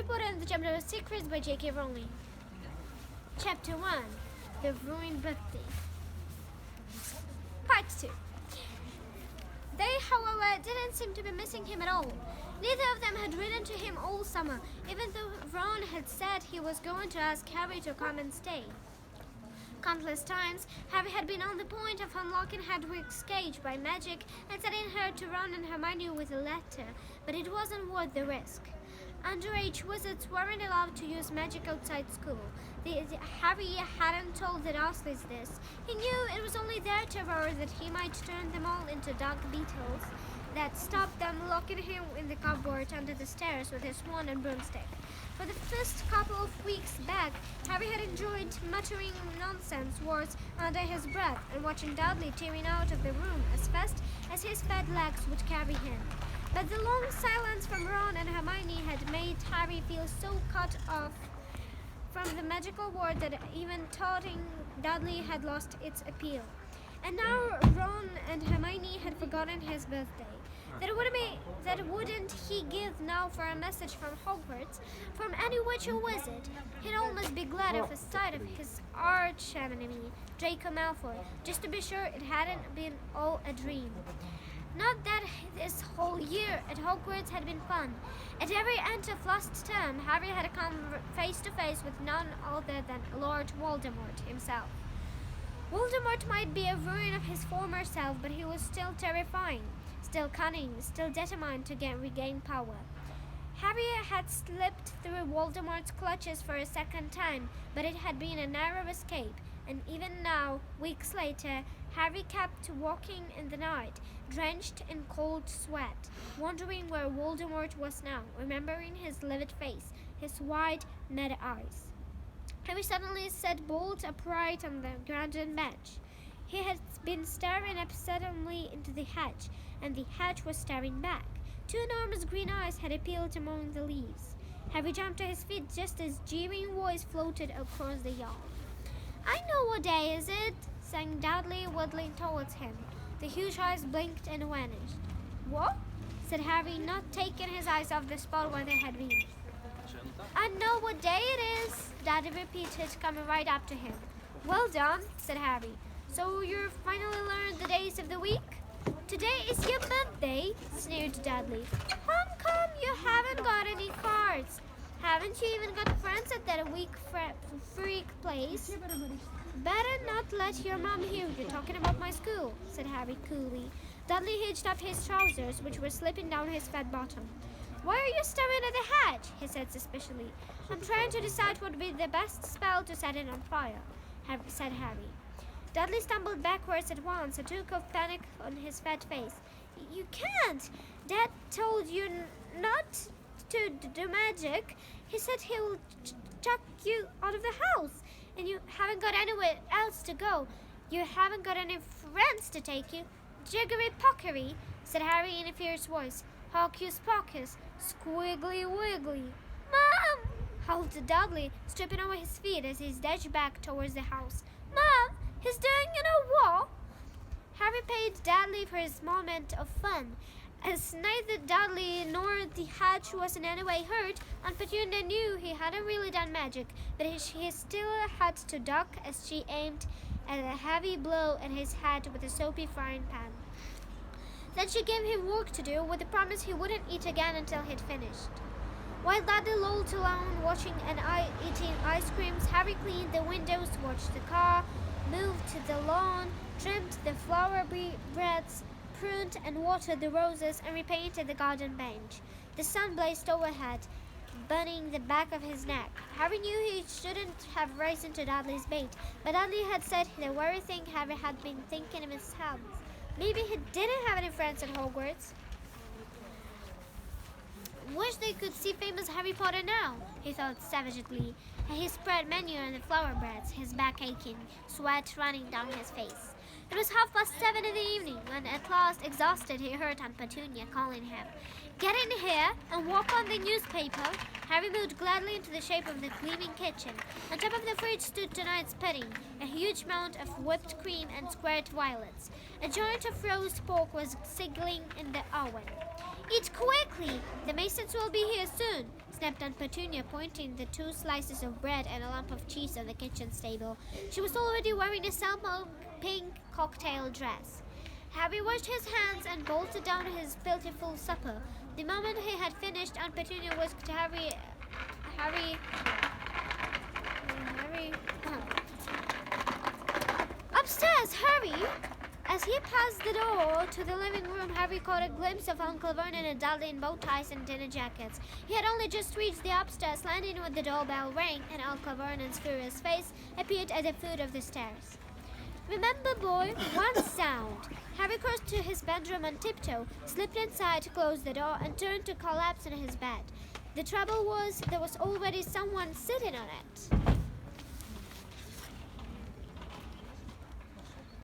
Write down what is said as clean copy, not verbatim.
Harry Potter and the Chamber of Secrets by J.K. Rowling. Chapter 1. The Ruined Birthday. Part 2. They, however, didn't seem to be missing him at all. Neither of them had written to him all summer, even though Ron had said he was going to ask Harry to come and stay. Countless times, Harry had been on the point of unlocking Hedwig's cage by magic and sending her to Ron and Hermione with a letter, but it wasn't worth the risk. Underage wizards weren't allowed to use magic outside school. Harry hadn't told the Dursleys this. He knew it was only their terror that he might turn them all into dog beetles that stopped them locking him in the cupboard under the stairs with his wand and broomstick. For the first couple of weeks back, Harry had enjoyed muttering nonsense words under his breath and watching Dudley tearing out of the room as fast as his fat legs would carry him. But the long silence from Ron and Hermione had made Harry feel so cut off from the magical world that even taunting Dudley had lost its appeal. And now Ron and Hermione had forgotten his birthday. That wouldn't he give now for a message from Hogwarts, from any witch or wizard? He'd almost be glad of a sight of his arch-enemy, Draco Malfoy, just to be sure it hadn't been all a dream. Not that this whole year at Hogwarts had been fun. At every end of last term, Harry had come face to face with none other than Lord Voldemort himself. Voldemort might be a ruin of his former self, but he was still terrifying, still cunning, still determined to regain power. Harry had slipped through Voldemort's clutches for a second time, but it had been a narrow escape, and even now, weeks later, Harry kept walking in the night, drenched in cold sweat, wondering where Voldemort was now, remembering his livid face, his wide, mad eyes. Harry suddenly sat bolt upright on the garden bench. He had been staring up suddenly into the hedge, and the hedge was staring back. Two enormous green eyes had appeared among the leaves. Harry jumped to his feet just as jeering voice floated across the yard. "I know what day is it," sang Dudley, waddling towards him. The huge eyes blinked and vanished. "What?" said Harry, not taking his eyes off the spot where they had been. "I know what day it is," Dudley repeated, coming right up to him. "Well done," said Harry. "So you've finally learned the days of the week?" "Today is your birthday," sneered Dudley. Come, you haven't got any cards. Haven't you even got friends at that weak freak place?" "Better not let your mom hear you talking about my school," said Harry coolly. Dudley hitched up his trousers, which were slipping down his fat bottom. "Why are you staring at the hedge?" he said suspiciously. "I'm trying to decide what would be the best spell to set it on fire," said Harry. Dudley stumbled backwards at once, a look of panic on his fat face. "You can't! Dad told you not to do magic. He said he'll chuck you out of the house, and you haven't got anywhere else to go. You haven't got any friends to take you." "Jiggery pockery," said Harry in a fierce voice. "Hocus pocus, squiggly wiggly." "Mom!" howled Dudley, stripping over his feet as he dashed back towards the house. "Mom, he's doing what?" Harry paid Dudley for his moment of fun. As neither Dudley nor the hedge was in any way hurt, Aunt Petunia knew he hadn't really done magic, but he still had to duck as she aimed at a heavy blow at his head with a soapy frying pan. Then she gave him work to do with the promise he wouldn't eat again until he'd finished. While Dudley lolled alone, watching and eating ice creams, Harry cleaned the windows, watched the car, moved to the lawn, trimmed the flower beds, pruned and watered the roses, and repainted the garden bench. The sun blazed overhead, burning the back of his neck. Harry knew he shouldn't have risen to Dudley's bait, but Dudley had said the very thing Harry had been thinking himself. Maybe he didn't have any friends at Hogwarts. "Wish they could see famous Harry Potter now," he thought savagely, and he spread menu on the flower beds, his back aching, sweat running down his face. It was 7:30 in the evening when, at last, exhausted, he heard Aunt Petunia calling him. "Get in here and walk on the newspaper." Harry moved gladly into the shape of the gleaming kitchen. On top of the fridge stood tonight's pudding, a huge mound of whipped cream and squared violets. A joint of roast pork was sizzling in the oven. Eat quickly! The Masons will be here soon, snapped Aunt Petunia, pointing the 2 slices of bread and a lump of cheese on the kitchen table. She was already wearing a salmon pink cocktail dress. Harry washed his hands and bolted down his pitiful supper. The moment he had finished, Aunt Petunia whisked Harry. Upstairs, hurry! As he passed the door to the living room, Harry caught a glimpse of Uncle Vernon and Dudley in bow ties and dinner jackets. He had only just reached the upstairs landing when the doorbell rang, and Uncle Vernon's furious face appeared at the foot of the stairs. Remember, boy, one sound. Harry crossed to his bedroom on tiptoe, slipped inside to close the door, and turned to collapse in his bed. The trouble was, there was already someone sitting on it.